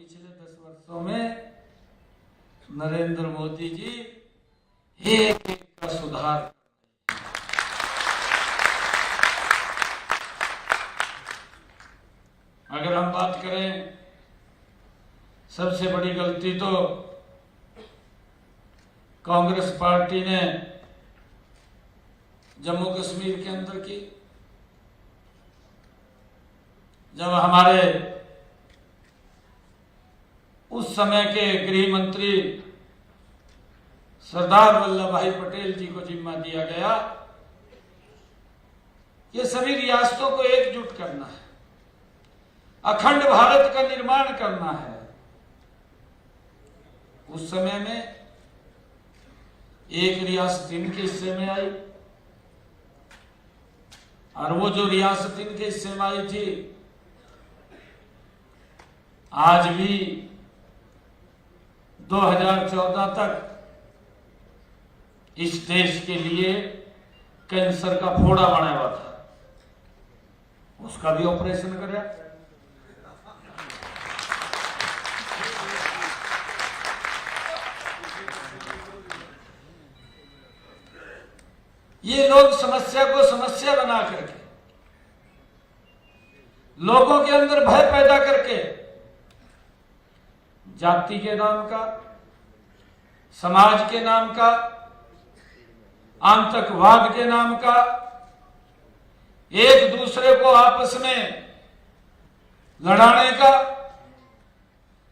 पिछले 10 वर्षों में नरेंद्र मोदी जी एक एक का सुधार। अगर हम बात करें, सबसे बड़ी गलती तो कांग्रेस पार्टी ने जम्मू कश्मीर के अंदर की। जब हमारे उस समय के गृह मंत्री सरदार वल्लभ भाई पटेल जी को जिम्मा दिया गया, ये सभी रियासतों को एकजुट करना है, अखंड भारत का निर्माण करना है। उस समय में एक रियासत इनके हिस्से में आई, और वो जो रियासत इनके हिस्से में आई थी, आज भी 2014 तक इस देश के लिए कैंसर का फोड़ा बना हुआ था, उसका भी ऑपरेशन कराया। ये लोग समस्या को समस्या बना करके, लोगों के अंदर भय पैदा करके, जाति के नाम का, समाज के नाम का, आतंकवाद के नाम का, एक दूसरे को आपस में लड़ाने का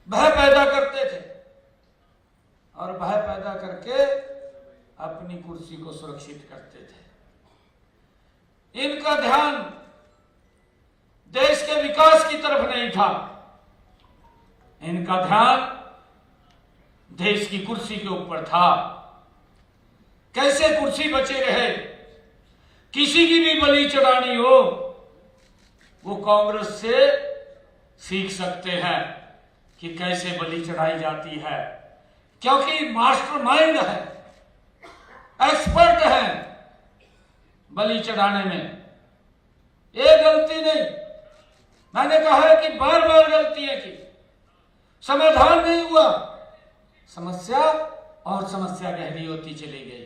भय पैदा करते थे, और भय पैदा करके अपनी कुर्सी को सुरक्षित करते थे। इनका ध्यान देश के विकास की तरफ नहीं था, इनका ध्यान देश की कुर्सी के ऊपर था। कैसे कुर्सी बचे रहे, किसी की भी बलि चढ़ानी हो, वो कांग्रेस से सीख सकते हैं कि कैसे बलि चढ़ाई जाती है, क्योंकि मास्टरमाइंड है, एक्सपर्ट है बलि चढ़ाने में। एक गलती नहीं, मैंने कहा है कि बार बार गलतियां की, समाधान नहीं हुआ, समस्या और समस्या गहरी होती चली गई।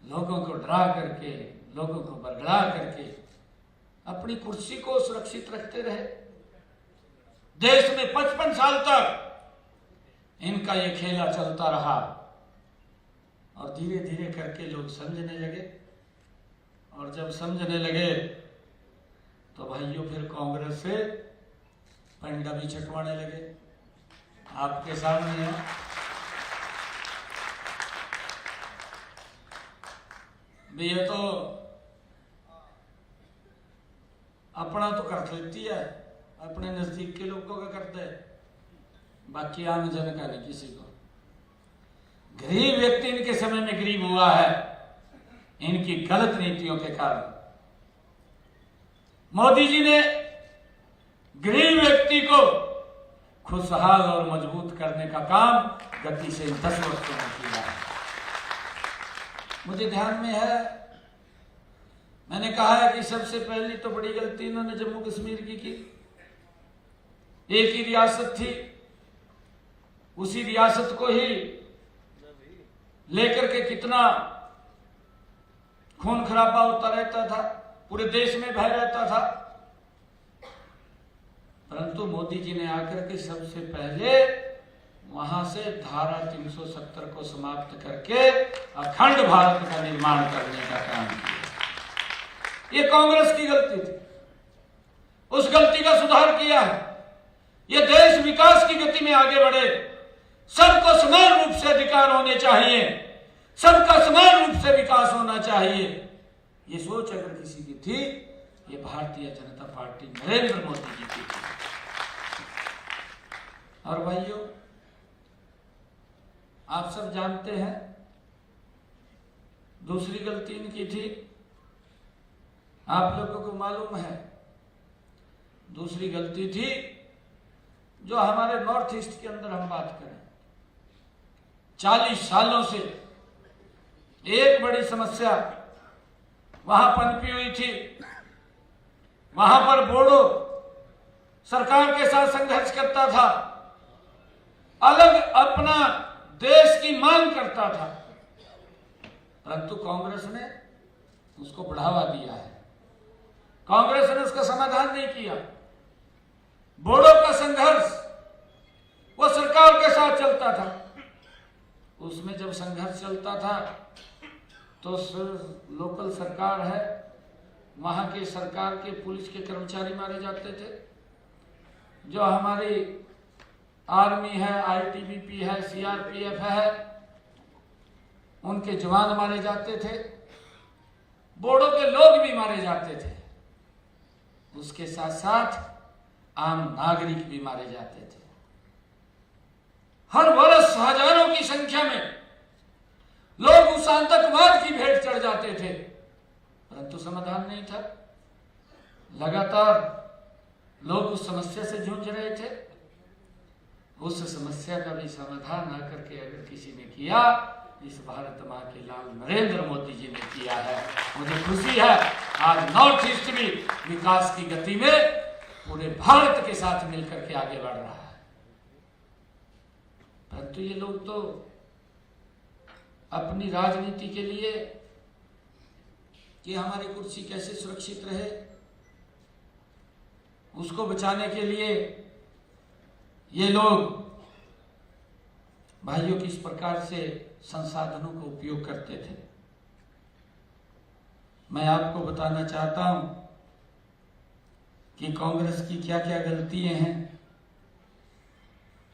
लोगों को डरा करके, लोगों को बरगला करके अपनी कुर्सी को सुरक्षित रखते रहे। देश में 55 साल तक इनका ये खेला चलता रहा, और धीरे धीरे करके लोग समझने लगे, और जब समझने लगे तो भाइयों फिर कांग्रेस से पंडा भी छटवाने लगे। आपके सामने है, ये तो अपना तो कर लेती है, अपने नजदीक के लोगों का करते है, बाकी आम जन का नहीं किसी को। गरीब व्यक्ति इनके समय में गरीब हुआ है इनकी गलत नीतियों के कारण। मोदी जी ने गरीब व्यक्ति को खुशहाल और मजबूत करने का काम गति से 10 वर्षों में किया है। मुझे ध्यान में है, मैंने कहा है कि सबसे पहली तो बड़ी गलती इन्होंने जम्मू कश्मीर की। एक ही रियासत थी, उसी रियासत को ही लेकर के कितना खून खराबा होता रहता था, पूरे देश में भय रहता था। परंतु मोदी जी ने आकर के सबसे पहले वहां से धारा 370 को समाप्त करके अखंड भारत का निर्माण करने का काम किया। ये कांग्रेस की गलती थी, उस गलती का सुधार किया है। ये देश विकास की गति में आगे बढ़े, सबको समान रूप से अधिकार होने चाहिए, सबका समान रूप से विकास होना चाहिए। ये सोच अगर किसी की थी, ये भारतीय जनता पार्टी नरेंद्र मोदी जी की थी। और भाइयों, आप सब जानते हैं दूसरी गलती इनकी थी, आप लोगों को मालूम है दूसरी गलती थी, जो हमारे नॉर्थ ईस्ट के अंदर हम बात करें, 40 सालों से एक बड़ी समस्या वहां पनपी हुई थी। वहां पर बोडो सरकार के साथ संघर्ष करता था, अलग अपना देश की मांग करता था, परंतु कांग्रेस ने उसको बढ़ावा दिया है। कांग्रेस ने उसका समाधान नहीं किया। बोडो का संघर्ष वो सरकार के साथ चलता था। उसमें जब संघर्ष चलता था तो लोकल सरकार है, वहां के सरकार के पुलिस के कर्मचारी मारे जाते थे। जो हमारी आर्मी है, आईटीबीपी है, सीआरपीएफ है, उनके जवान मारे जाते थे। बोडो के लोग भी मारे जाते थे। उसके साथ साथ आम नागरिक भी मारे जाते थे। हर वर्ष हजारों की संख्या में लोग उस आतंकवाद की भेंट चढ़ जाते थे, परंतु समाधान नहीं था। लगातार लोग उस समस्या से जूझ रहे थे। उस समस्या का भी समाधान आकर के अगर किसी ने किया, इस भारत मां के लाल नरेंद्र मोदी जी ने किया है। मुझे खुशी है आज नॉर्थ ईस्ट भी विकास की गति में पूरे भारत के साथ मिलकर के आगे बढ़ रहा है। परंतु ये लोग तो अपनी राजनीति के लिए कि हमारी कुर्सी कैसे सुरक्षित रहे, उसको बचाने के लिए ये लोग भाइयों किस प्रकार से संसाधनों का उपयोग करते थे। मैं आपको बताना चाहता हूं कि कांग्रेस की क्या क्या गलतियां हैं।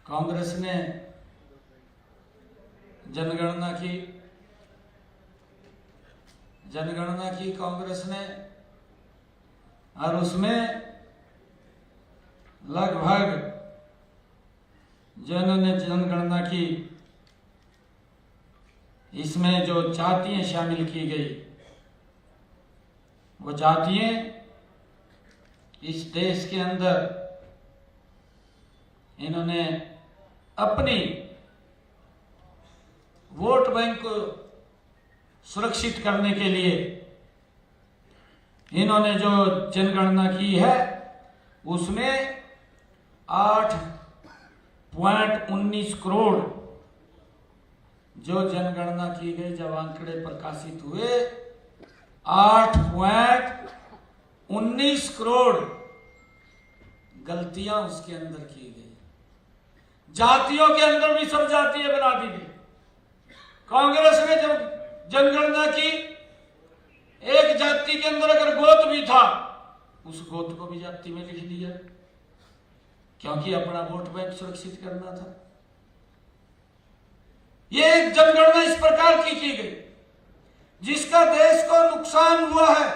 कांग्रेस ने जनगणना की कांग्रेस ने, और उसमें लगभग जिन्होंने जनगणना की, इसमें जो जातियां शामिल की गई, वो जातियां इस देश के अंदर इन्होंने अपनी वोट बैंक को सुरक्षित करने के लिए इन्होंने जो जनगणना की है, उसमें 8.19 करोड़ जो जनगणना की गई, जब आंकड़े प्रकाशित हुए 8.19 करोड़ गलतियां उसके अंदर की गई। जातियों के अंदर भी सब जातियां बना दी गई। कांग्रेस ने जब जनगणना की, एक जाति के अंदर अगर गोत भी था, उस गोत को भी जाति में लिख दिया, क्योंकि अपना वोट बैंक सुरक्षित करना था। ये एक जनगणना इस प्रकार की गई जिसका देश को नुकसान हुआ है।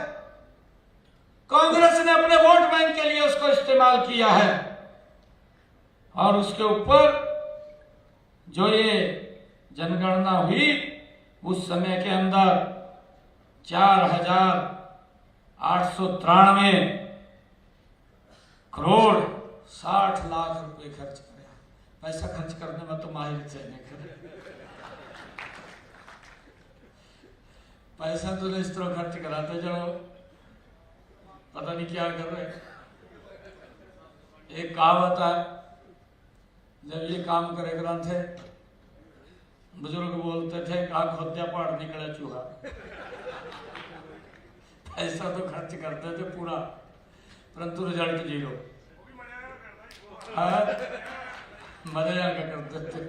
कांग्रेस ने अपने वोट बैंक के लिए उसको इस्तेमाल किया है, और उसके ऊपर जो ये जनगणना हुई, उस समय के अंदर 4,893 करोड़ 60 लाख रुपए खर्च करे। पैसा खर्च करने में तो माहिर चाहिए। पैसा तो इस तरह खर्च कराते जाओ, पता नहीं क्या कर रहे। एक कहावत है, जब ये काम करे ग्रंथ है, बुजुर्ग बोलते थे, आग खोद्या पहाड़ निकले चूहा। पैसा तो खर्च करते थे पूरा, परंतु रिजल्ट 0। मजे आगे करते थे।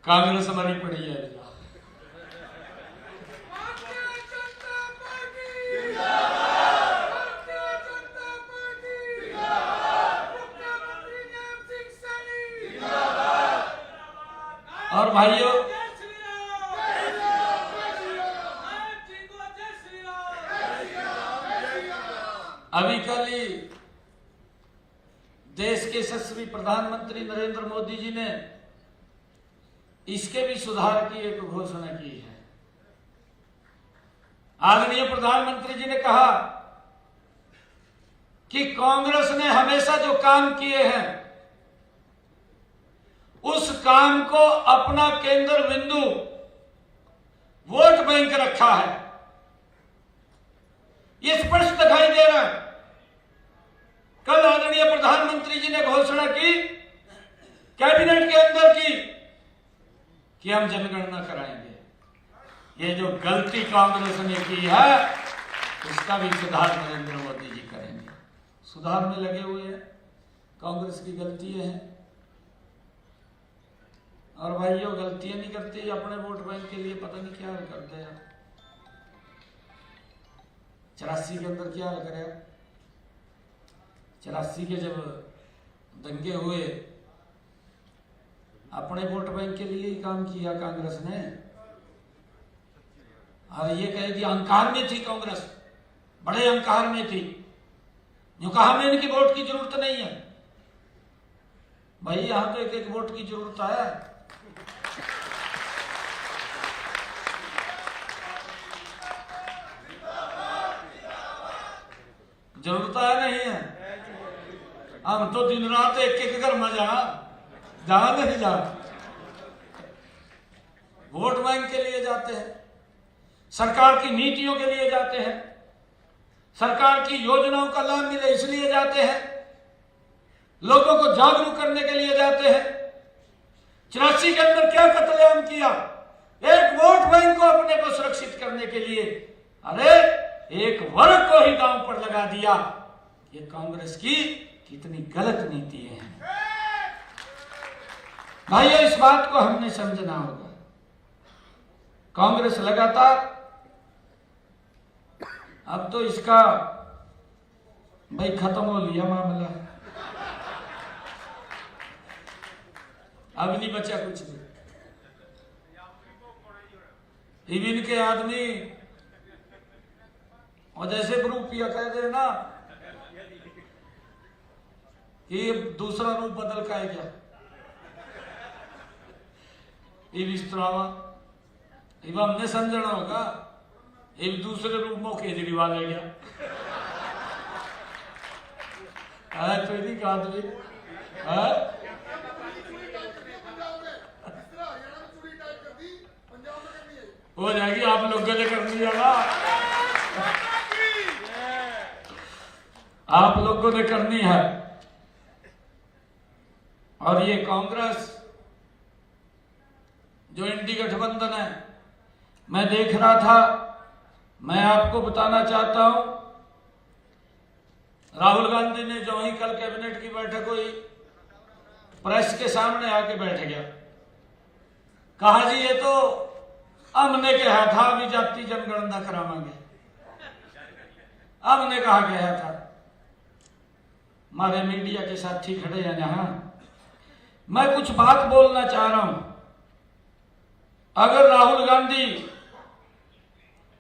कांग्रेस हमारी पड़ी है। और भाइयों, अभी कल ही देश के यशस्वी प्रधानमंत्री नरेंद्र मोदी जी ने इसके भी सुधार की एक घोषणा की है। आदरणीय प्रधानमंत्री जी ने कहा कि कांग्रेस ने हमेशा जो काम किए हैं, उस काम को अपना केंद्र बिंदु वोट बैंक रखा है। ये स्पष्ट दिखाई दे रहा है। कल आदरणीय प्रधानमंत्री जी ने घोषणा की कैबिनेट के अंदर की कि हम जनगणना कराएंगे। ये जो गलती कांग्रेस ने की है उसका भी सुधार नरेंद्र मोदी जी करेंगे। सुधार में लगे हुए हैं, कांग्रेस की गलती है। और भाइयों, गलतियां नहीं करती अपने वोट बैंक के लिए पता नहीं क्या हाल करते हैं। 84 के अंदर क्या हाल करे, 84 के जब दंगे हुए अपने वोट बैंक के लिए ही काम किया कांग्रेस ने। और ये कहे कि अहंकार में थी कांग्रेस, बड़े अहंकार में थी, जो कहा हमें इनकी वोट की जरूरत नहीं है। भाई यहां तो एक एक वोट की जरूरत है। जरूरत है नहीं है। हम तो दिन रात एक एक घर में जा नहीं जा, वोट बैंक के लिए जाते हैं, सरकार की नीतियों के लिए जाते हैं, सरकार की योजनाओं का लाभ मिले इसलिए जाते हैं, लोगों को जागरूक करने के लिए जाते हैं। 84 के अंदर क्या कत्लेआम किया, एक वोट बैंक को अपने को सुरक्षित करने के लिए। अरे एक वर्ग को ही दांव पर लगा दिया। ये कांग्रेस की कितनी गलत नीति है भाइयों, इस बात को हमने समझना होगा। कांग्रेस लगातार, अब तो इसका भाई खत्म हो लिया मामला, अब नहीं बचा कुछ भी। इविन के आदमी और जैसे रुपया कह दे ना कि दूसरा रूप बदल का है क्या, इस तरह इब हमने समझना होगा। एक दूसरे रूप में केजरीवाल है गया तो नहीं कहा हो जाएगी, आप लोगों ने करनी है ना, आप लोगों ने करनी है। और ये कांग्रेस जो इंडी गठबंधन है, मैं देख रहा था, मैं आपको बताना चाहता हूं, राहुल गांधी ने जो ही कल कैबिनेट की बैठक हुई, प्रेस के सामने आके बैठ गया, कहा जी ये तो हमने कहा था अभी जाति जनगणना करावांगे, हमने कहा गया था। हमारे मीडिया के साथी खड़े हैं यहां, मैं कुछ बात बोलना चाह रहा हूं। अगर राहुल गांधी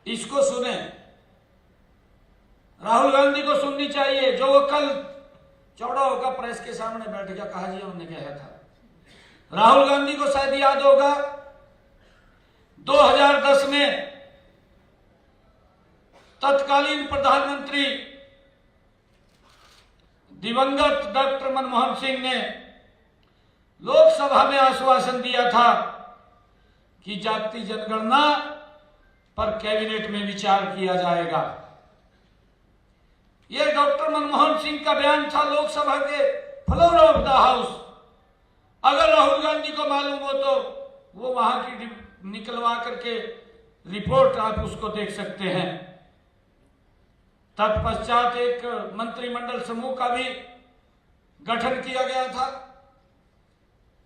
इसको सुने, राहुल गांधी को सुननी चाहिए, जो वो कल चौड़ा होकर प्रेस के सामने बैठ गया, कहा जी हमने कहा था। राहुल गांधी को शायद याद होगा 2010 में तत्कालीन प्रधानमंत्री दिवंगत डॉक्टर मनमोहन सिंह ने लोकसभा में आश्वासन दिया था कि जाति जनगणना पर कैबिनेट में विचार किया जाएगा। यह डॉक्टर मनमोहन सिंह का बयान था लोकसभा के फ्लोर ऑफ द हाउस। अगर राहुल गांधी को मालूम हो तो वो वहां की निकलवा करके रिपोर्ट आप उसको देख सकते हैं। तत्पश्चात एक मंत्रिमंडल समूह का भी गठन किया गया था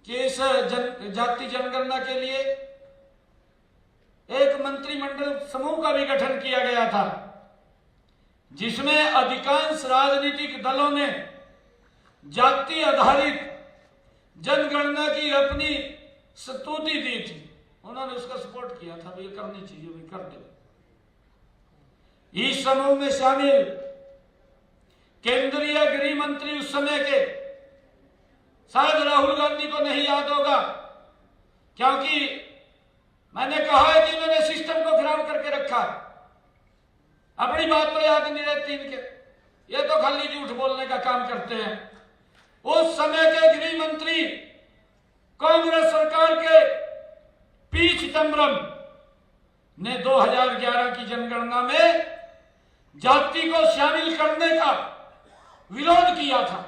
कि इस जाति जनगणना के लिए एक मंत्रिमंडल समूह का भी गठन किया गया था, जिसमें अधिकांश राजनीतिक दलों ने जाति आधारित जनगणना की अपनी स्तुति दी थी। उन्होंने उसका सपोर्ट किया था, ये करनी चाहिए, भी कर दे। इस समूह में शामिल केंद्रीय गृह मंत्री उस समय के, शायद राहुल गांधी को नहीं याद होगा, क्योंकि मैंने कहा है कि इन्होंने सिस्टम को खराब करके रखा। अपनी बात तो याद नहीं रहती इनके, ये तो खाली झूठ बोलने का काम करते हैं। उस समय के गृह मंत्री कांग्रेस सरकार के पी चिदंबरम ने 2011 की जनगणना में जाति को शामिल करने का विरोध किया था।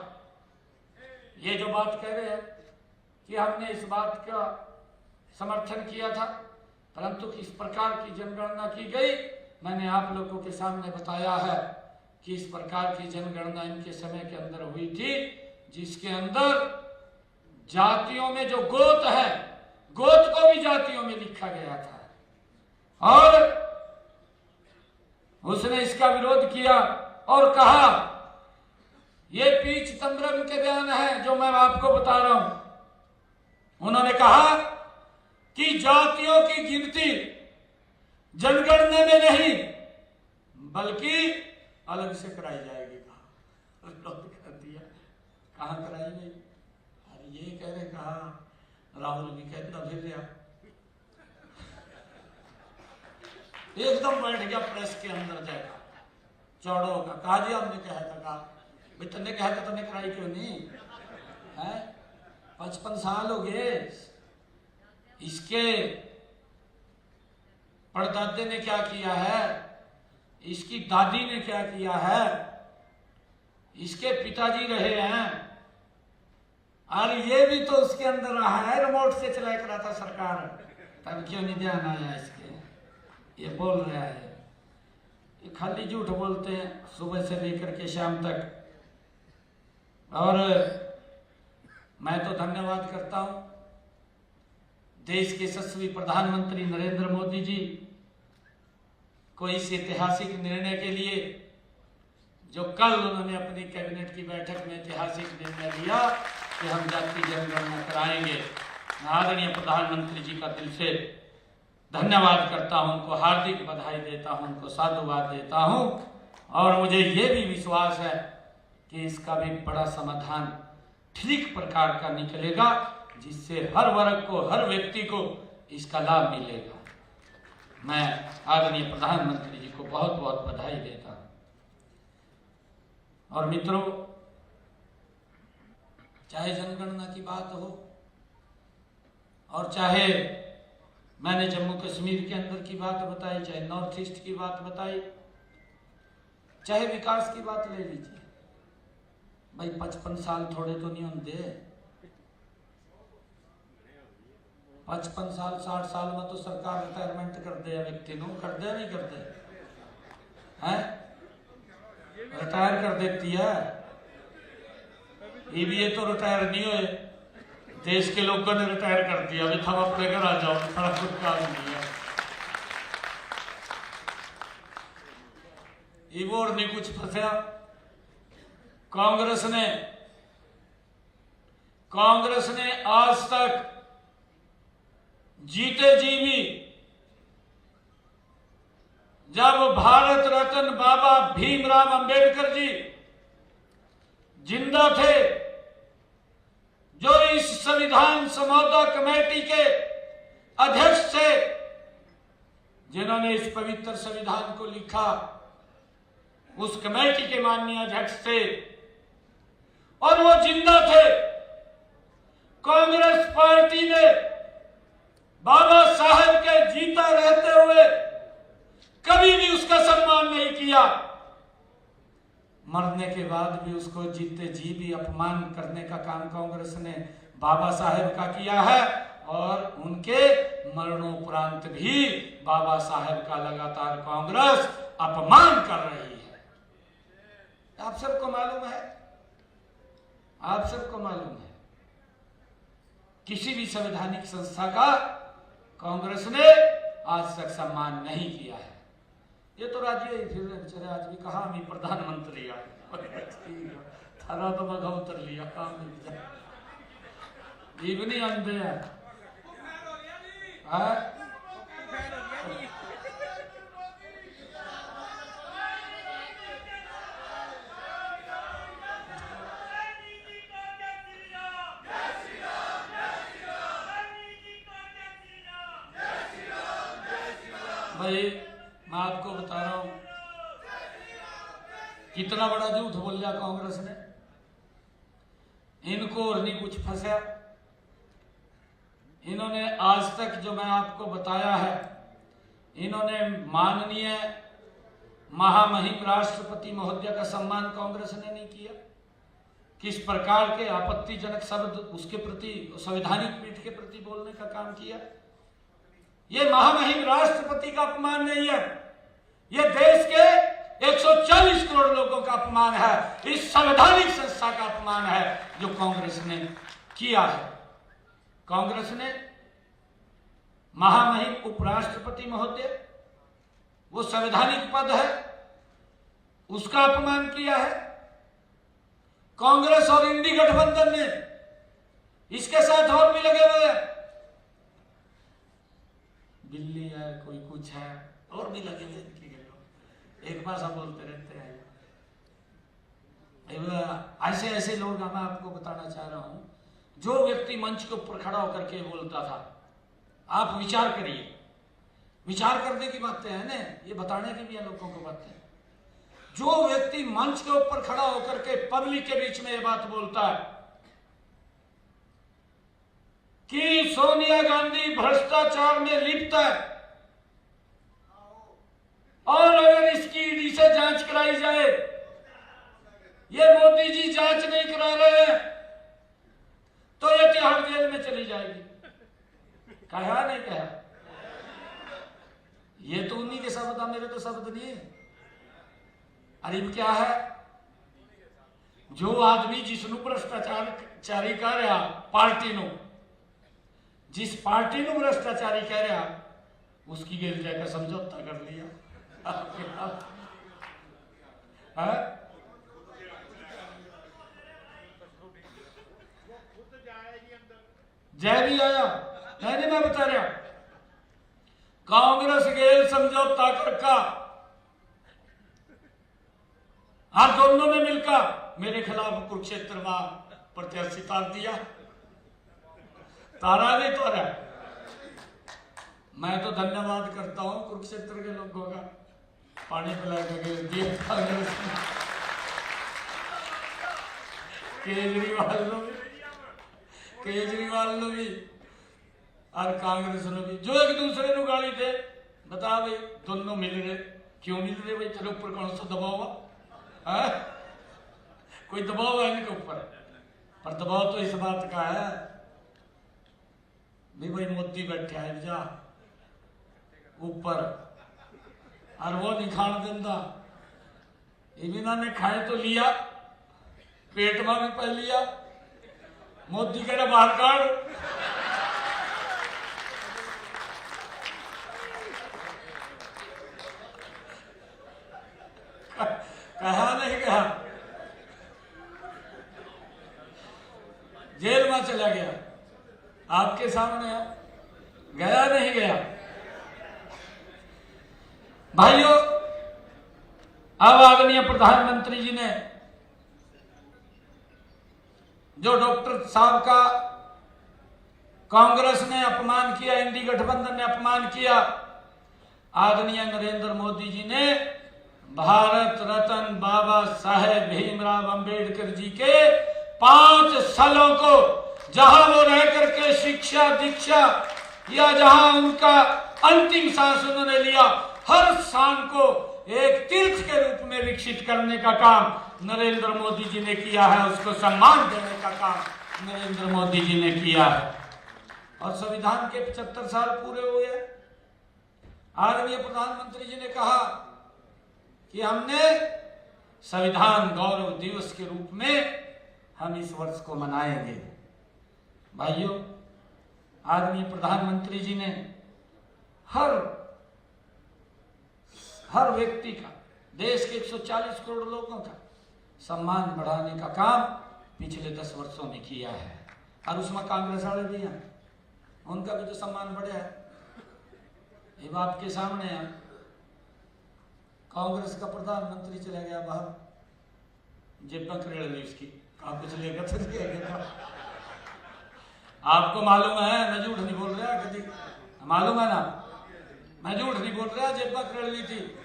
ये जो बात कह रहे हैं कि हमने इस बात का समर्थन किया था, परंतु किस प्रकार की जनगणना की गई मैंने आप लोगों के सामने बताया है कि इस प्रकार की जनगणना इनके समय के अंदर हुई थी, जिसके अंदर जातियों में जो गोत है, गोत को भी जातियों में लिखा गया था और उसने इसका विरोध किया और कहा, ये पी चिदंबरम के बयान है जो मैं आपको बता रहा हूं। उन्होंने कहा कि जातियों की गिनती जनगणना में नहीं बल्कि अलग से कराई जाएगी। कर दिया, कहां कराई गई? अरे ये कह रहे, कहा राहुल भी कहता फिर एकदम बैठ गया प्रेस के अंदर जाएगा चौड़ो का, कहा जी हमने कहा था, कहा भाई तुमने कहा था, तुमने कराई क्यों नहीं है? 55 साल हो गए, इसके परदादे ने क्या किया है, इसकी दादी ने क्या किया है, इसके पिताजी रहे हैं, और ये भी तो उसके अंदर रहा है, रिमोट से चलाया करा था सरकार, तब क्यों नहीं ध्यान आया इसके? ये बोल रहा है, ये खाली झूठ बोलते हैं सुबह से लेकर के शाम तक। और मैं तो धन्यवाद करता हूं देश के यशस्वी प्रधानमंत्री नरेंद्र मोदी जी को इस ऐतिहासिक निर्णय के लिए, जो कल उन्होंने अपनी कैबिनेट की बैठक में ऐतिहासिक निर्णय लिया कि हम जाति जनगणना कराएंगे। मैं आदरणीय प्रधानमंत्री जी का दिल से धन्यवाद करता हूं, उनको हार्दिक बधाई देता हूं, उनको साधुवाद देता हूं और मुझे ये भी विश्वास है कि इसका भी बड़ा समाधान ठीक प्रकार का निकलेगा, जिससे हर वर्ग को, हर व्यक्ति को इसका लाभ मिलेगा। मैं आदरणीय प्रधानमंत्री जी को बहुत बहुत बधाई देता हूं। और मित्रों, चाहे जनगणना की बात हो और चाहे मैंने जम्मू कश्मीर के अंदर की बात बताई, चाहे नॉर्थ ईस्ट की बात बताई, चाहे विकास की बात ले लीजिए, भाई 55 साल थोड़े तो नहीं होते। 55 साल 60 साल में तो सरकार रिटायरमेंट कर दे व्यक्ति नो, कर दे नहीं करते हैं, रिटायर कर देती है। ये तो रिटायर नहीं हुए, देश के लोगों ने रिटायर कर दिया, अभी हम अपने घर आ जाओ, खड़ा कुछ काम नहीं है। ईवोर नहीं कुछ फंसा, कांग्रेस ने आज तक जीते जी भी, जब भारत रत्न बाबा भीमराव अंबेडकर जी जिंदा थे, जो इस संविधान समझौता कमेटी के अध्यक्ष थे, जिन्होंने इस पवित्र संविधान को लिखा, उस कमेटी के माननीय अध्यक्ष थे और वो जिंदा थे। कांग्रेस पार्टी ने बाबा साहब के जीता रहते हुए कभी भी उसका सम्मान नहीं किया, मरने के बाद भी उसको जीते जी भी अपमान करने का काम कांग्रेस ने बाबा साहब का किया है और उनके मरणोपरांत भी बाबा साहब का लगातार कांग्रेस अपमान कर रही है। आप सबको मालूम है, आप सबको मालूम है, किसी भी संवैधानिक संस्था का कांग्रेस ने आज तक सम्मान नहीं किया है। ये तो राज्य फिर बेचारे आज भी कहा हमें प्रधानमंत्री आए, थारा तो मगा उतर लिया काम नहीं नहीं आते हैं। भाई मैं आपको बता रहा हूं कितना बड़ा झूठ बोल लिया कांग्रेस ने, इनको और नहीं कुछ फंसा। इन्होंने आज तक जो मैं आपको बताया है, इन्होंने माननीय महामहिम राष्ट्रपति महोदय का सम्मान कांग्रेस ने नहीं किया, किस प्रकार के आपत्तिजनक शब्द उसके प्रति, संवैधानिक पीठ के प्रति बोलने का काम किया। यह महामहिम राष्ट्रपति का अपमान नहीं है, यह देश के 140 करोड़ लोगों का अपमान है, इस संवैधानिक संस्था का अपमान है जो कांग्रेस ने किया है। कांग्रेस ने महामहिम उपराष्ट्रपति महोदय, वो संवैधानिक पद है, उसका अपमान किया है। कांग्रेस और इंडी गठबंधन ने, इसके साथ और भी लगे हुए हैं, दिल्ली है, कोई कुछ है, और भी लगे हुए इनके लोग, एक भाषा बोलते रहते हैं। ऐसे ऐसे लोग मैं आपको बताना चाह रहा हूं, जो व्यक्ति मंच के ऊपर खड़ा होकर के बोलता था, आप विचार करिए, विचार करने की बातें हैं ना, ये बताने की भी है लोगों को बातें। जो व्यक्ति मंच के ऊपर खड़ा होकर के पब्लिक के बीच में ये बात बोलता है कि सोनिया गांधी भ्रष्टाचार में लिप्त है और अगर इसकी ईडी से जांच कराई जाए, ये मोदी जी जांच नहीं करा रहे हैं तो ये तिहाड़ जेल में चली जाएगी, कहा नहीं कहा? ये तो उन्हीं के शब्द, मेरे तो शब्द नहीं है। अरे क्या है, जो आदमी जिसनु भ्रष्टाचारी कह रहा, पार्टी नु, जिस पार्टी नु भ्रष्टाचारी कह रहा, उसकी गेल जाकर समझौता कर लिया। जय भी आया, नहीं मैं बता रहा, कांग्रेस गेल समझौता करका और दोनों ने मिलकर मेरे खिलाफ कुरुक्षेत्र में प्रत्याशी तार दिया। तारा नहीं तारा, मैं तो धन्यवाद करता हूं कुरुक्षेत्र के लोगों का, पानी पिला के दिया कांग्रेस ने, केजरीवाल ने भी और कांग्रेस ने भी, जो एक दूसरे को गाली दे, बता भाई दोनों मिल रहे, क्यों मिल रहे भाई? तेरे ऊपर कौन सा दबाव है? कोई दबाव है इनके ऊपर, पर दबाव तो इस बात का है भाई मोदी बैठे है जा ऊपर और वो नहीं खाने देता, इन्होंने ने खाए तो लिया, पेट में भी पह लिया, मोदी कह रहा बाहर काट। कहा नहीं कहा, जेल में चला गया, आपके सामने है, गया नहीं गया। भाइयों, अब आदरणीय प्रधानमंत्री जी ने जो डॉक्टर साहब का कांग्रेस ने अपमान किया, इंडी गठबंधन ने अपमान किया, आदरणीय नरेंद्र मोदी जी ने भारत रत्न बाबा साहेब भीमराव अंबेडकर जी के 5 सालों को, जहां वो रह करके शिक्षा दीक्षा या जहां उनका अंतिम सांस उन्होंने लिया, हर शान को एक तीर्थ के रूप में विकसित करने का काम नरेंद्र मोदी जी ने किया है, उसको सम्मान देने का काम नरेंद्र मोदी जी ने किया है। और संविधान के 75 साल पूरे हुए। आदरणीय प्रधानमंत्री जी ने कहा कि हमने संविधान गौरव दिवस के रूप में हम इस वर्ष को मनाएंगे। भाइयों, आदरणीय प्रधानमंत्री जी ने हर व्यक्ति का, देश के 140 करोड़ लोगों का सम्मान बढ़ाने का काम पिछले 10 वर्षों में किया है। और उसमें कांग्रेस वाले भी हैं, उनका भी तो सम्मान बढ़ा है। ये बात के सामने है, कांग्रेस का प्रधानमंत्री चला गया बाहर, जेब पकड़ ली उसकी, कहा कुछ लेकर तो दिया। आपको मालूम है, मैं झूठ नहीं बोल रहा, कभी मालूम है ना, मैं झूठ नहीं बोल रहा, जेब पकड़ ली थी।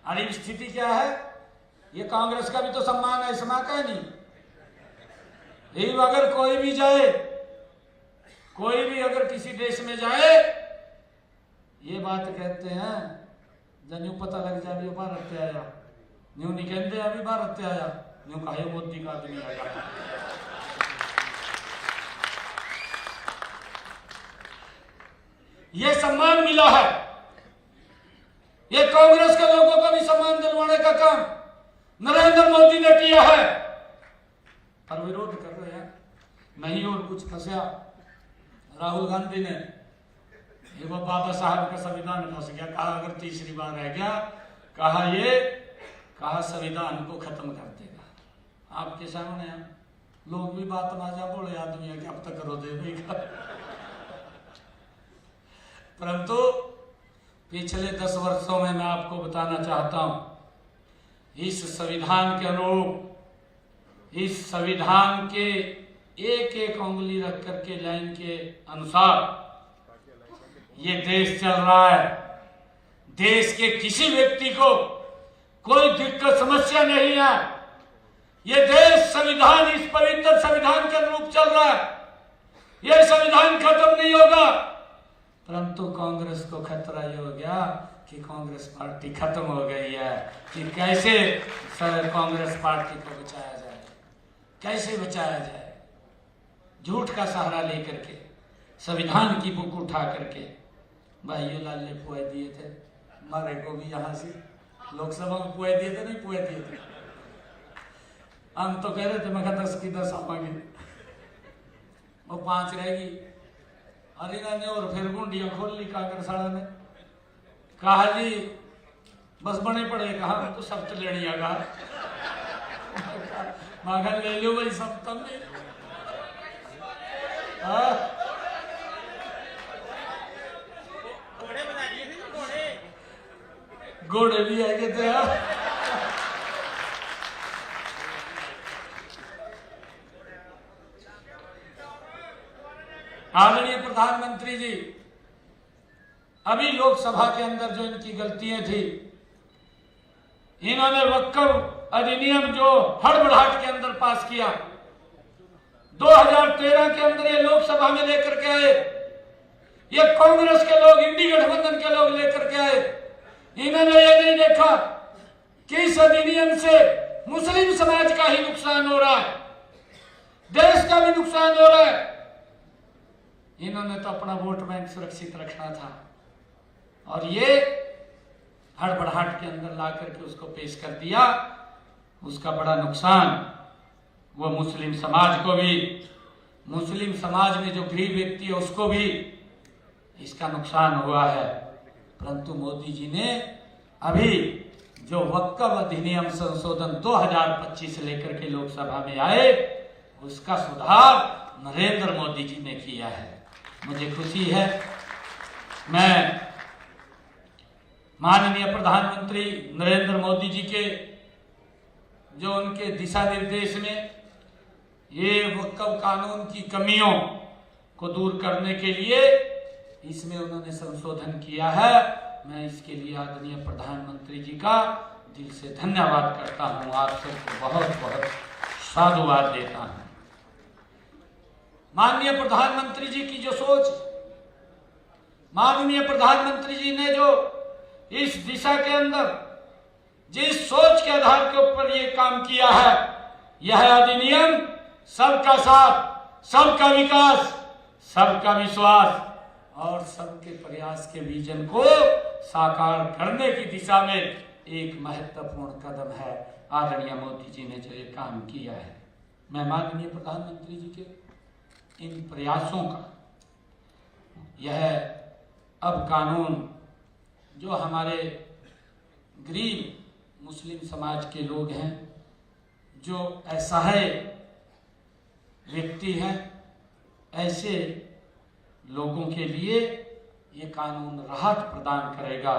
अरे स्थिति क्या है, ये कांग्रेस का भी तो सम्मान है, इसमें का नहीं। यही अगर कोई भी जाए, कोई भी अगर किसी देश में जाए, ये बात कहते हैं, जब यूं पता लग जाए भारत से आया, न्यू नहीं कहते अभी भारत से आया, यूं कहे मोदी का आदमी आएगा। ये सम्मान मिला है, ये कांग्रेस के लोगों को भी सम्मान दिलवाने का काम नरेंद्र मोदी ने किया है, पर विरोध कर रहे हैं। नहीं और कुछ फंसा राहुल गांधी ने, वो बाबा साहब का संविधान फंस गया। कहा अगर तीसरी बार रह गया, कहा संविधान को खत्म कर देगा। आपके सामने लोग भी बात माजा बोले आदमी है कि अब तक करो देगा। परंतु पिछले 10 वर्षों में मैं आपको बताना चाहता हूं, इस संविधान के अनुरूप, इस संविधान के एक एक उंगली रख करके लाइन के अनुसार ये देश चल रहा है। देश के किसी व्यक्ति को कोई दिक्कत समस्या नहीं है। ये देश संविधान, इस पवित्र संविधान के अनुरूप चल रहा है। ये संविधान खत्म नहीं होगा, परंतु कांग्रेस को खतरा ये हो गया कि कांग्रेस पार्टी खत्म हो गई है, कि कैसे कांग्रेस पार्टी को बचाया जाए, कैसे बचाया जाए। झूठ का सहारा लेकर के, संविधान की बुक उठा करके भाइयों लाले पुए दिए थे, हमारे को भी यहाँ से लोकसभा में पुए दिए थे, नहीं पुए दिए थे। हम तो कह रहे थे मैं 10 की 10 आपांगे, वो 5 रहेगी। अलीना ने और फिर गुंडियां खोल ली कांग्रेस वाला ने, कहा जी बस बने पड़े, कहा तो सब तो लेनी आगा मागा ले लो भाई सब तब नहीं। घोड़े भी आए थे। आदरणीय प्रधानमंत्री जी, अभी लोकसभा के अंदर जो इनकी गलतियां थी, इन्होंने वक्फ अधिनियम जो हड़बड़ाहट के अंदर पास किया, 2013 के अंदर ये लोकसभा में लेकर के आए, ये कांग्रेस के लोग, इंडी गठबंधन के लोग लेकर के आए। इन्होंने ये नहीं देखा कि इस अधिनियम से मुस्लिम समाज का ही नुकसान हो रहा है, देश का भी नुकसान हो रहा है। इन्होंने तो अपना वोट बैंक सुरक्षित रखना था, और ये हड़बड़ाहट के अंदर ला करके उसको पेश कर दिया। उसका बड़ा नुकसान वो मुस्लिम समाज को भी, मुस्लिम समाज में जो गरीब व्यक्ति है उसको भी इसका नुकसान हुआ है। परंतु मोदी जी ने अभी जो वक्फ अधिनियम संशोधन 2025 लेकर के लोकसभा में आए, उसका सुधार नरेंद्र मोदी जी ने किया है। मुझे खुशी है, मैं माननीय प्रधानमंत्री नरेंद्र मोदी जी के जो उनके दिशा निर्देश में ये वक्फ कानून की कमियों को दूर करने के लिए इसमें उन्होंने संशोधन किया है। मैं इसके लिए आदरणीय प्रधानमंत्री जी का दिल से धन्यवाद करता हूं, आप सबको बहुत बहुत साधुवाद देता हूं। माननीय प्रधानमंत्री जी की जो सोच, माननीय प्रधानमंत्री जी ने जो इस दिशा के अंदर जिस सोच के आधार के ऊपर ये काम किया है, यह अधिनियम सबका साथ, सबका विकास, सबका विश्वास और सबके प्रयास के विजन को साकार करने की दिशा में एक महत्वपूर्ण कदम है। आदरणीय मोदी जी ने जो ये काम किया है, मैं माननीय प्रधानमंत्री जी के इन प्रयासों का, यह अब कानून जो हमारे गरीब मुस्लिम समाज के लोग हैं, जो असहाय व्यक्ति हैं, ऐसे लोगों के लिए ये कानून राहत प्रदान करेगा।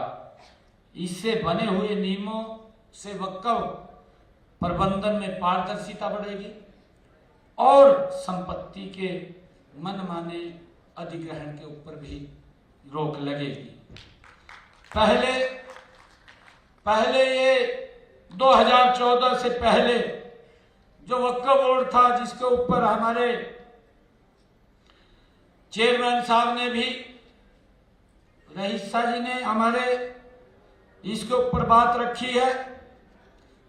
इससे बने हुए नियमों से वक्फ प्रबंधन में पारदर्शिता बढ़ेगी और संपत्ति के मनमाने अधिग्रहण के ऊपर भी रोक लगेगी। पहले ये 2014 से पहले जो वक्फ बोर्ड था, जिसके ऊपर हमारे चेयरमैन साहब ने भी, रईस शाह जी ने हमारे इसके ऊपर बात रखी है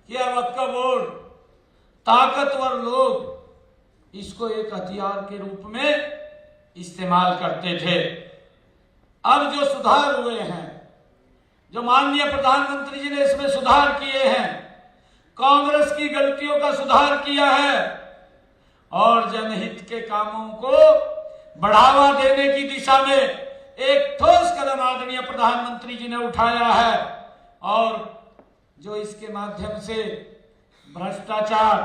कि यह वक्फ बोर्ड ताकतवर लोग इसको एक हथियार के रूप में इस्तेमाल करते थे। अब जो सुधार हुए हैं, जो माननीय प्रधानमंत्री जी ने इसमें सुधार किए हैं, कांग्रेस की गलतियों का सुधार किया है और जनहित के कामों को बढ़ावा देने की दिशा में एक ठोस कदम आदरणीय प्रधानमंत्री जी ने उठाया है और जो इसके माध्यम से भ्रष्टाचार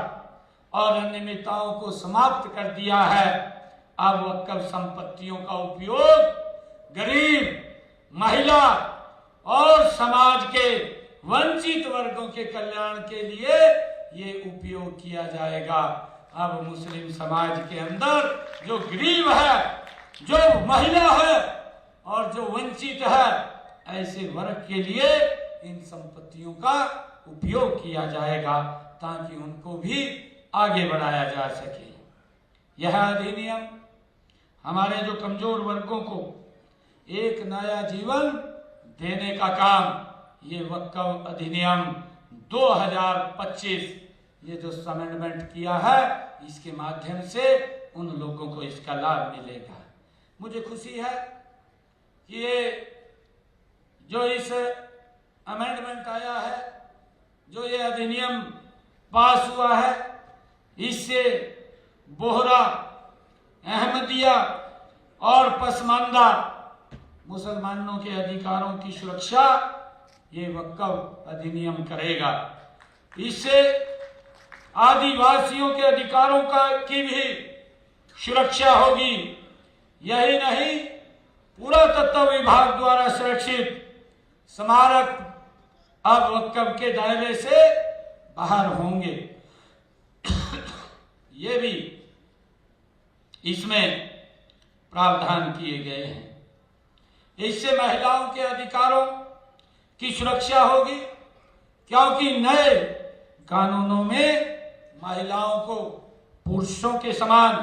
और अनियमितताओं को समाप्त कर दिया है। अब वक्फ संपत्तियों का उपयोग गरीब, महिला और समाज के वंचित वर्गों के कल्याण के लिए ये उपयोग किया जाएगा। अब मुस्लिम समाज के अंदर जो गरीब है, जो महिला है और जो वंचित है, ऐसे वर्ग के लिए इन संपत्तियों का उपयोग किया जाएगा ताकि उनको भी आगे बढ़ाया जा सके। यह अधिनियम हमारे जो कमजोर वर्गों को एक नया जीवन देने का काम ये वक्फ अधिनियम 2025 ये जो अमेंडमेंट किया है, इसके माध्यम से उन लोगों को इसका लाभ मिलेगा। मुझे खुशी है कि ये जो इस अमेंडमेंट आया है, जो ये अधिनियम पास हुआ है, इससे बोहरा, अहमदिया और पसमानदा मुसलमानों के अधिकारों की सुरक्षा ये वक्फ अधिनियम करेगा। इससे आदिवासियों के अधिकारों की भी सुरक्षा होगी। यही नहीं, पुरातत्व विभाग द्वारा सुरक्षित स्मारक अब वक्फ के दायरे से बाहर होंगे। ये भी इसमें प्रावधान किए गए हैं। इससे महिलाओं के अधिकारों की सुरक्षा होगी, क्योंकि नए कानूनों में महिलाओं को पुरुषों के समान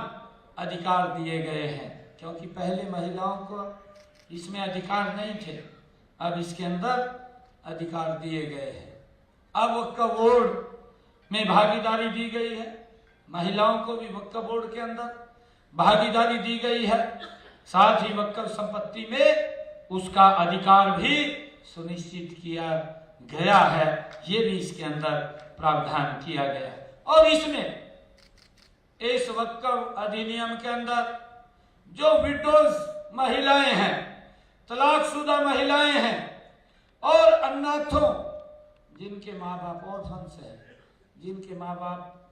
अधिकार दिए गए हैं, क्योंकि पहले महिलाओं को इसमें अधिकार नहीं थे, अब इसके अंदर अधिकार दिए गए हैं। अब वक्फ बोर्ड में भागीदारी दी गई है, महिलाओं को भी वक्फ बोर्ड के अंदर भागीदारी दी गई है, साथ ही वक्फ संपत्ति में उसका अधिकार भी सुनिश्चित किया गया है। ये भी इसके अंदर प्रावधान किया गया है। और इसमें इस वक्फ अधिनियम के अंदर जो विडोज महिलाएं हैं, तलाकशुदा महिलाएं हैं और अनाथों, जिनके माँ बाप ऑर्फन्स हैं, जिनके माँ बाप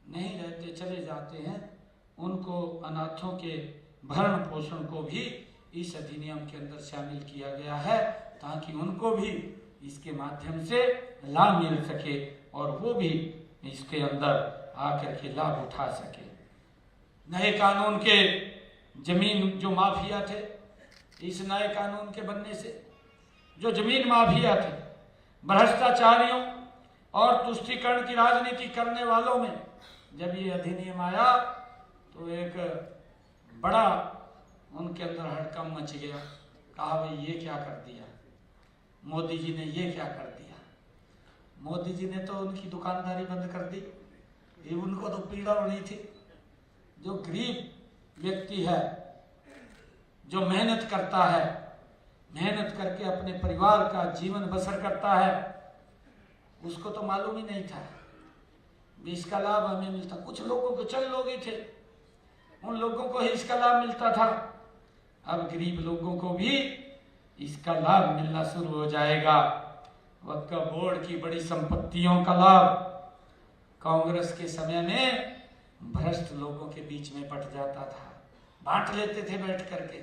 नहीं रहते, चले जाते हैं, उनको अनाथों के भरण पोषण को भी इस अधिनियम के अंदर शामिल किया गया है, ताकि उनको भी इसके माध्यम से लाभ मिल सके और वो भी इसके अंदर आकर के लाभ उठा सके। नए कानून के जमीन जो माफिया थे, इस नए कानून के बनने से जो जमीन माफिया थे, भ्रष्टाचारियों और तुष्टीकरण की राजनीति करने वालों में जब ये अधिनियम आया तो एक बड़ा उनके अंदर हड़कंप मच गया। कहा भाई ये क्या कर दिया, मोदी जी ने ये क्या कर दिया। मोदी जी ने तो उनकी दुकानदारी बंद कर दी, ये उनको तो पीड़ा होनी थी। जो गरीब व्यक्ति है, जो मेहनत करता है, मेहनत करके अपने परिवार का जीवन बसर करता है, उसको तो मालूम ही नहीं था इसका लाभ हमें मिलता। कुछ लोगों को, चंद लोग ही थे, उन लोगों को ही इसका लाभ मिलता था। अब गरीब लोगों को भी इसका लाभ मिलना शुरू हो जाएगा। वक्फ बोर्ड की बड़ी संपत्तियों का लाभ कांग्रेस के समय में भ्रष्ट लोगों के बीच में बंट जाता था, बांट लेते थे बैठ करके,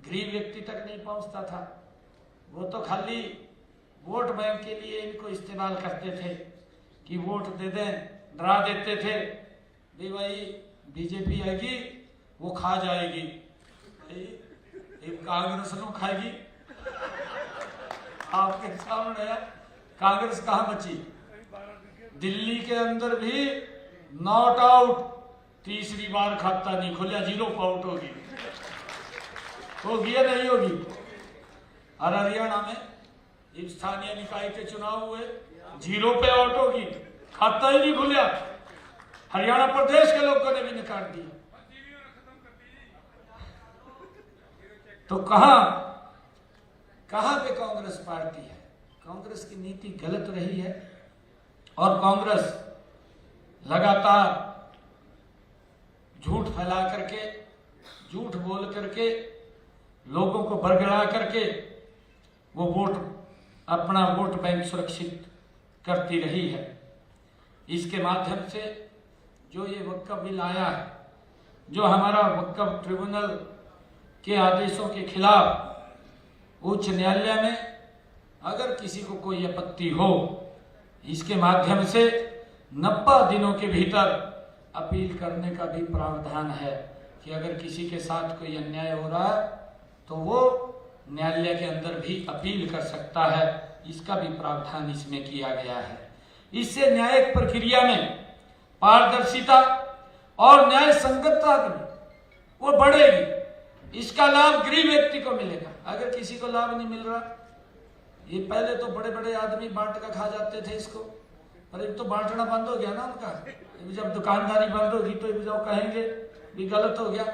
गरीब व्यक्ति तक नहीं पहुंचता था। वो तो खाली वोट बैंक के लिए इनको इस्तेमाल करते थे कि वोट दे दें, डरा देते थे भी भाई बीजेपी आएगी वो खा जाएगी, कांग्रेस लो खाएगी। आपके सामने है, कांग्रेस कहाँ बची? दिल्ली के अंदर भी नॉट आउट, तीसरी बार खाता नहीं खुला, 0 आउट होगी या नहीं होगी? और हरियाणा में स्थानीय निकाय के चुनाव हुए, 0 पे आउट होगी, खाता ही नहीं खुला। हरियाणा प्रदेश के लोगों ने भी नकार दिया। तो कहां पे कांग्रेस पार्टी है? कांग्रेस की नीति गलत रही है और कांग्रेस लगातार झूठ फैला करके, झूठ बोल करके, लोगों को बरगला करके वो अपना वोट बैंक सुरक्षित करती रही है। इसके माध्यम से जो ये वक्फ बिल आया है, जो हमारा वक्फ ट्रिब्यूनल के आदेशों के खिलाफ उच्च न्यायालय में अगर किसी को कोई आपत्ति हो, इसके माध्यम से 90 दिनों के भीतर अपील करने का भी प्रावधान है कि अगर किसी के साथ कोई अन्याय हो रहा है तो वो न्यायालय के अंदर भी अपील कर सकता है। इसका भी प्रावधान इसमें किया गया है। इससे न्यायिक प्रक्रिया में पारदर्शिता और न्याय संगतता वो बढ़ेगी। इसका लाभ गरीब व्यक्ति को मिलेगा। अगर किसी को लाभ नहीं मिल रहा, ये पहले तो बड़े बड़े आदमी बांट कर खा जाते थे इसको, पर अब तो बांटना बंद हो गया ना उनका। जब दुकानदारी बंद होगी तो जो कहेंगे भी गलत हो गया।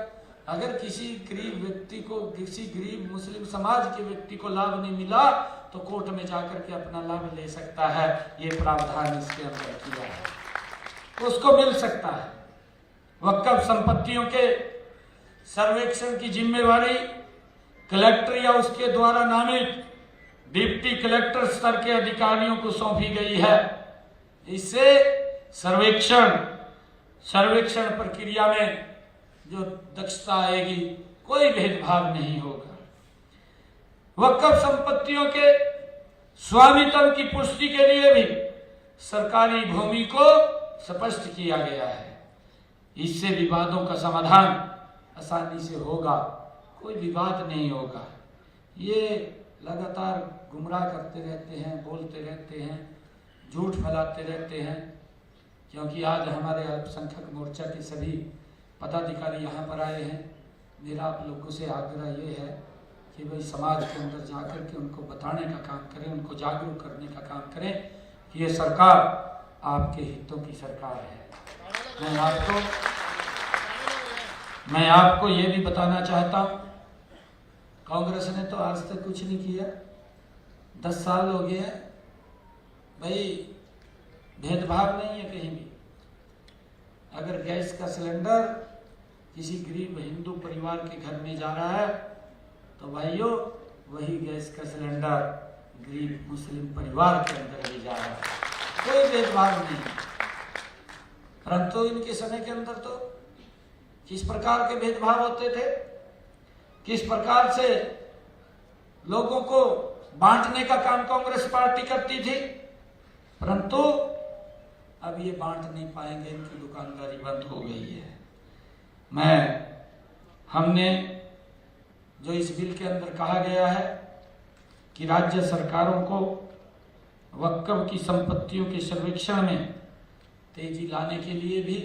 अगर किसी गरीब व्यक्ति को, किसी गरीब मुस्लिम समाज के व्यक्ति को लाभ नहीं मिला तो कोर्ट में जाकर के अपना लाभ ले सकता है। ये प्रावधान इसके अंदर किया है, उसको मिल सकता है। वक्फ संपत्तियों के सर्वेक्षण की जिम्मेवारी कलेक्टर या उसके द्वारा नामित डिप्टी कलेक्टर स्तर के अधिकारियों को सौंपी गई है। इससे सर्वेक्षण प्रक्रिया में जो दक्षता आएगी, कोई भेदभाव नहीं होगा। वक्फ संपत्तियों के स्वामित्व की पुष्टि के लिए भी सरकारी भूमि को स्पष्ट किया गया है। इससे विवादों का समाधान आसानी से होगा, कोई विवाद नहीं होगा। ये लगातार गुमराह करते रहते हैं, बोलते रहते हैं, झूठ फैलाते रहते हैं। क्योंकि आज हमारे अल्पसंख्यक मोर्चा के सभी पदाधिकारी यहाँ पर आए हैं। मेरा आप लोगों से आग्रह ये है कि भाई समाज के अंदर जाकर के उनको बताने का काम करें, उनको जागरूक करने का काम करें कि ये सरकार आपके हितों की सरकार है। मैं आपको ये भी बताना चाहता हूँ, कांग्रेस ने तो आज तक कुछ नहीं किया। 10 साल हो गए हैं भाई, भेदभाव नहीं है कहीं भी। अगर गैस का सिलेंडर किसी गरीब हिंदू परिवार के घर में जा रहा है तो भाइयों वही गैस का सिलेंडर गरीब मुस्लिम परिवार के अंदर भी जा रहा है, कोई भेदभाव नहीं। परंतु इनके समय के अंदर तो किस प्रकार के भेदभाव होते थे, किस प्रकार से लोगों को बांटने का काम कांग्रेस पार्टी करती थी। परंतु अब ये बांट नहीं पाएंगे, इनकी दुकानदारी बंद हो गई है। हमने जो इस बिल के अंदर कहा गया है कि राज्य सरकारों को वक्फ की संपत्तियों के सर्वेक्षण में तेजी लाने के लिए भी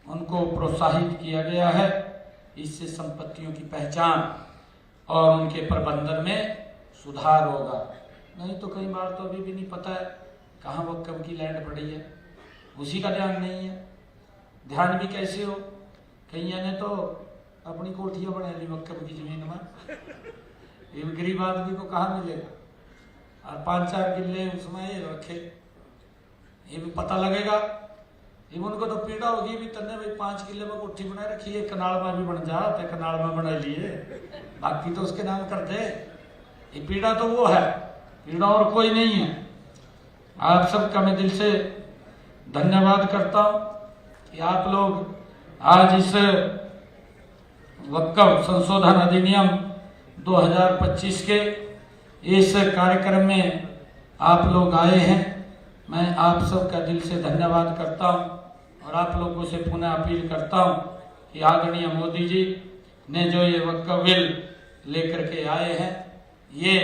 उनको प्रोत्साहित किया गया है। इससे संपत्तियों की पहचान और उनके प्रबंधन में सुधार होगा। नहीं तो कई बार तो अभी भी नहीं पता है कहाँ वक्फ की लैंड पड़ी है, उसी का ध्यान नहीं है। ध्यान भी कैसे हो, कईया ने तो अपनी कोठियां बना ली वक्फ की जमीन में। ये गरीब आदमी को कहाँ मिलेगा, और 5-4 किले उसमें ये रखे, ये भी पता लगेगा। ये उनको तो पीड़ा होगी भी, तन्ने भाई 5 किले में कोठी बना रखी है, कनाल में भी बन जा, तो कनाल में बना लिए, बाकी तो उसके नाम कर दे। ये पीड़ा तो वो है, पीड़ा और कोई नहीं है। आप सबका मैं दिल से धन्यवाद करता हूँ कि आप लोग आज इस वक्फ संशोधन अधिनियम 2025 के इस कार्यक्रम में आप लोग आए हैं। मैं आप सबका दिल से धन्यवाद करता हूँ और आप लोगों से पुनः अपील करता हूँ कि आदरणीय मोदी जी ने जो ये वक्फ बिल लेकर के आए हैं, ये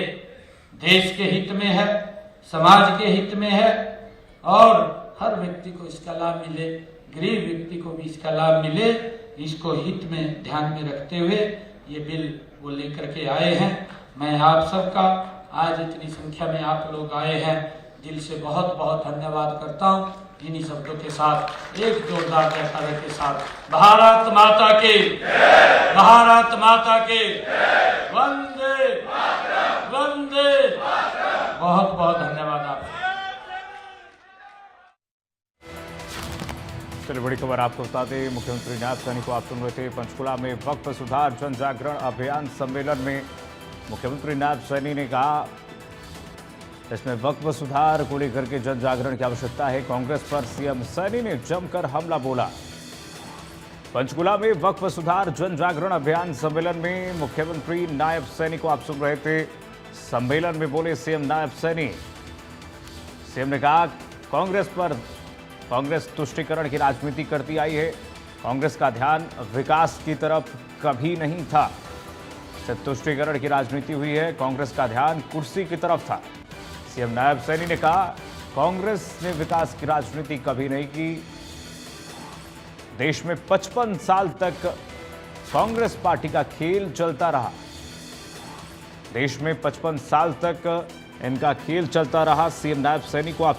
देश के हित में है, समाज के हित में है और हर व्यक्ति को इसका लाभ मिले, गरीब व्यक्ति को भी इसका लाभ मिले, इसको हित में ध्यान में रखते हुए ये बिल वो लेकर के आए हैं। मैं आप सबका, आज इतनी संख्या में आप लोग आए हैं, दिल से बहुत बहुत धन्यवाद करता हूँ। इन्हीं शब्दों के साथ एक जोरदार जयकारे के साथ भारत माता के, भारत माता के, वंदे वंदे। बहुत बहुत धन्यवाद आपका। चलिए बड़ी खबर आपको बता दें, मुख्यमंत्री नायब सैनी को आप सुन रहे थे। पंचकुला में वक्फ सुधार जन जागरण अभियान सम्मेलन में मुख्यमंत्री नायब सैनी ने कहा, इसमें वक्फ सुधार को लेकर के जन जागरण की आवश्यकता है। कांग्रेस पर सीएम सैनी ने जमकर हमला बोला। पंचकुला में वक्फ सुधार जन जागरण अभियान सम्मेलन में मुख्यमंत्री नायब सैनी को आप सुन रहे थे। सम्मेलन में बोले सीएम नायब सैनी। सीएम ने कहा, कांग्रेस तुष्टीकरण की राजनीति करती आई है। कांग्रेस का ध्यान विकास की तरफ कभी नहीं था। सिर्फ तुष्टीकरण की राजनीति हुई है, कांग्रेस का ध्यान कुर्सी की तरफ था। सीएम नायब सैनी ने कहा, कांग्रेस ने विकास की राजनीति कभी नहीं की। देश में 55 साल तक कांग्रेस पार्टी का खेल चलता रहा। देश में 55 साल तक इनका खेल चलता रहा। सीएम नायब सैनी को आप